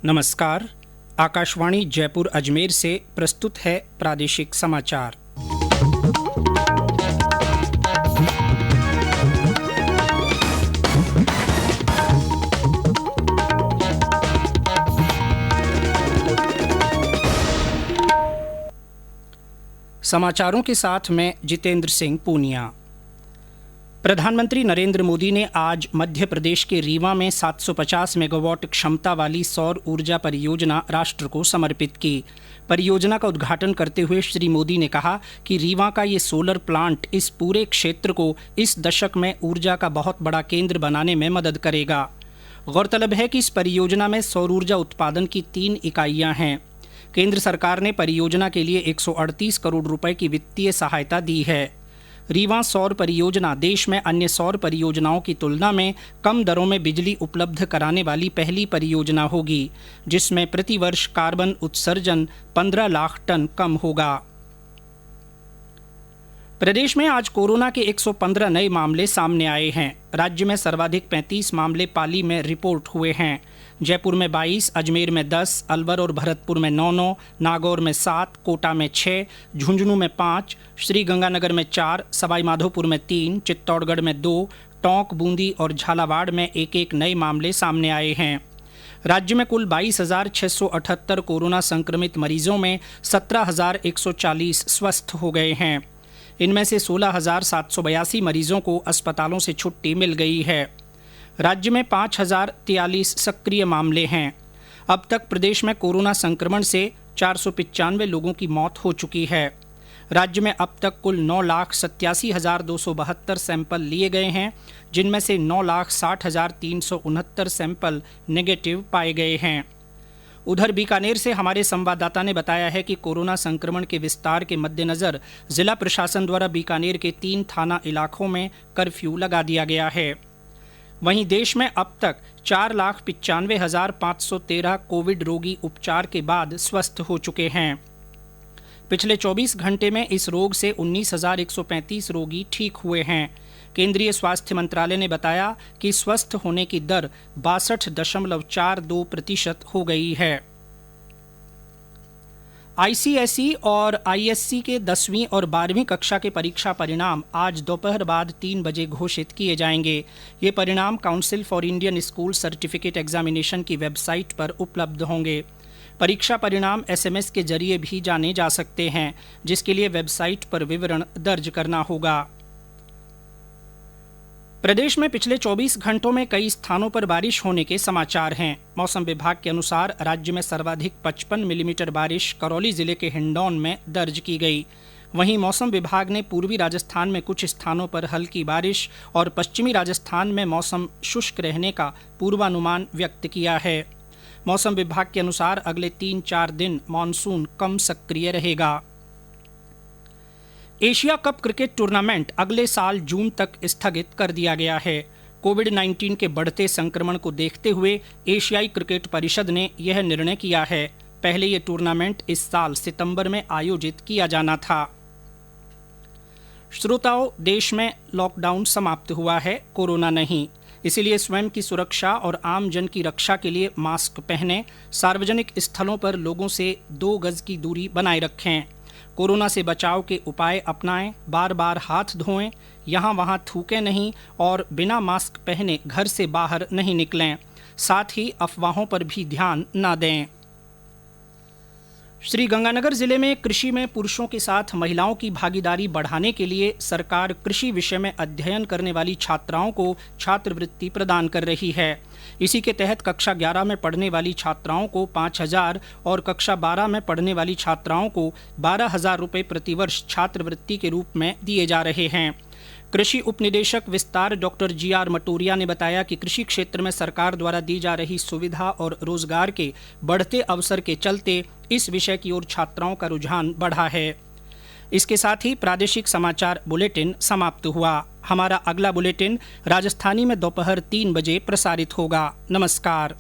नमस्कार। आकाशवाणी जयपुर अजमेर से प्रस्तुत है प्रादेशिक समाचार। समाचारों के साथ मैं जितेंद्र सिंह पूनिया। प्रधानमंत्री नरेंद्र मोदी ने आज मध्य प्रदेश के रीवा में 750 मेगावाट क्षमता वाली सौर ऊर्जा परियोजना राष्ट्र को समर्पित की। परियोजना का उद्घाटन करते हुए श्री मोदी ने कहा कि रीवा का ये सोलर प्लांट इस पूरे क्षेत्र को इस दशक में ऊर्जा का बहुत बड़ा केंद्र बनाने में मदद करेगा। गौरतलब है कि इस परियोजना में सौर ऊर्जा उत्पादन की 3 इकाइयां हैं। केंद्र सरकार ने परियोजना के लिए 138 करोड़ रुपए की वित्तीय सहायता दी है। रीवा सौर परियोजना देश में अन्य सौर परियोजनाओं की तुलना में कम दरों में बिजली उपलब्ध कराने वाली पहली परियोजना होगी, जिसमें प्रतिवर्ष कार्बन उत्सर्जन 15 लाख टन कम होगा। प्रदेश में आज कोरोना के 115 नए मामले सामने आए हैं। राज्य में सर्वाधिक 35 मामले पाली में रिपोर्ट हुए हैं। जयपुर में 22, अजमेर में 10, अलवर और भरतपुर में 9, नागौर में 7, कोटा में 6, झुंझुनू में 5, श्रीगंगानगर में 4, सवाईमाधोपुर में 3, चित्तौड़गढ़ में 2, टोंक, बूंदी और झालावाड़ में 1-1 नए मामले सामने आए हैं। राज्य में कुल 22,678 कोरोना संक्रमित मरीजों में 17,140 स्वस्थ हो गए हैं। इनमें से 16,782 मरीजों को अस्पतालों से छुट्टी मिल गई है। राज्य में 5,043 सक्रिय मामले हैं। अब तक प्रदेश में कोरोना संक्रमण से 495 लोगों की मौत हो चुकी है। राज्य में अब तक कुल 9,87,272 सैंपल लिए गए हैं, जिनमें से 9,60,369 सैंपल नेगेटिव पाए गए हैं। उधर बीकानेर से हमारे संवाददाता ने बताया है कि कोरोना संक्रमण के विस्तार के मद्देनजर जिला प्रशासन द्वारा बीकानेर के 3 थाना इलाकों में कर्फ्यू लगा दिया गया है। वहीं देश में अब तक 4,95,513 कोविड रोगी उपचार के बाद स्वस्थ हो चुके हैं। पिछले 24 घंटे में इस रोग से 19,135 रोगी ठीक हुए हैं। केंद्रीय स्वास्थ्य मंत्रालय ने बताया कि स्वस्थ होने की दर 62.42% हो गई है। आईसीएसई और आईएससी के 10वीं और 12वीं कक्षा के परीक्षा परिणाम आज दोपहर बाद 3 बजे घोषित किए जाएंगे। ये परिणाम council for Indian school certificate examination की वेबसाइट पर उपलब्ध होंगे। परीक्षा परिणाम एसएमएस के जरिए भी जाने जा सकते हैं, जिसके लिए वेबसाइट पर विवरण दर्ज करना होगा। प्रदेश में पिछले 24 घंटों में कई स्थानों पर बारिश होने के समाचार हैं। मौसम विभाग के अनुसार राज्य में सर्वाधिक 55 मिलीमीटर बारिश करौली जिले के हिंडौन में दर्ज की गई। वहीं मौसम विभाग ने पूर्वी राजस्थान में कुछ स्थानों पर हल्की बारिश और पश्चिमी राजस्थान में मौसम शुष्क रहने का पूर्वानुमान व्यक्त किया है। मौसम विभाग के अनुसार अगले 3-4 दिन मानसून कम सक्रिय रहेगा। एशिया कप क्रिकेट टूर्नामेंट अगले साल जून तक स्थगित कर दिया गया है। कोविड-19 के बढ़ते संक्रमण को देखते हुए एशियाई क्रिकेट परिषद ने यह निर्णय किया है। पहले ये टूर्नामेंट इस साल सितंबर में आयोजित किया जाना था। श्रोताओं, देश में लॉकडाउन समाप्त हुआ है, कोरोना नहीं। इसीलिए स्वयं की सुरक्षा और आम जन की रक्षा के लिए मास्क पहनें, सार्वजनिक स्थलों पर लोगों से 2 गज की दूरी बनाए रखें, कोरोना से बचाव के उपाय अपनाएं, बार बार हाथ धोएं, यहाँ वहाँ थूकें नहीं और बिना मास्क पहने घर से बाहर नहीं निकलें। साथ ही अफवाहों पर भी ध्यान न दें। श्रीगंगानगर जिले में कृषि में पुरुषों के साथ महिलाओं की भागीदारी बढ़ाने के लिए सरकार कृषि विषय में अध्ययन करने वाली छात्राओं को छात्रवृत्ति प्रदान कर रही है। इसी के तहत कक्षा 11 में पढ़ने वाली छात्राओं को 5,000 और कक्षा 12 में पढ़ने वाली छात्राओं को 12,000 रुपये प्रतिवर्ष छात्रवृत्ति के रूप में दिए जा रहे हैं। कृषि उपनिदेशक विस्तार डॉक्टर GR मटोरिया ने बताया कि कृषि क्षेत्र में सरकार द्वारा दी जा रही सुविधा और रोजगार के बढ़ते अवसर के चलते इस विषय की ओर छात्राओं का रुझान बढ़ा है। इसके साथ ही प्रादेशिक समाचार बुलेटिन समाप्त हुआ। हमारा अगला बुलेटिन राजस्थानी में दोपहर 3 बजे प्रसारित होगा। नमस्कार।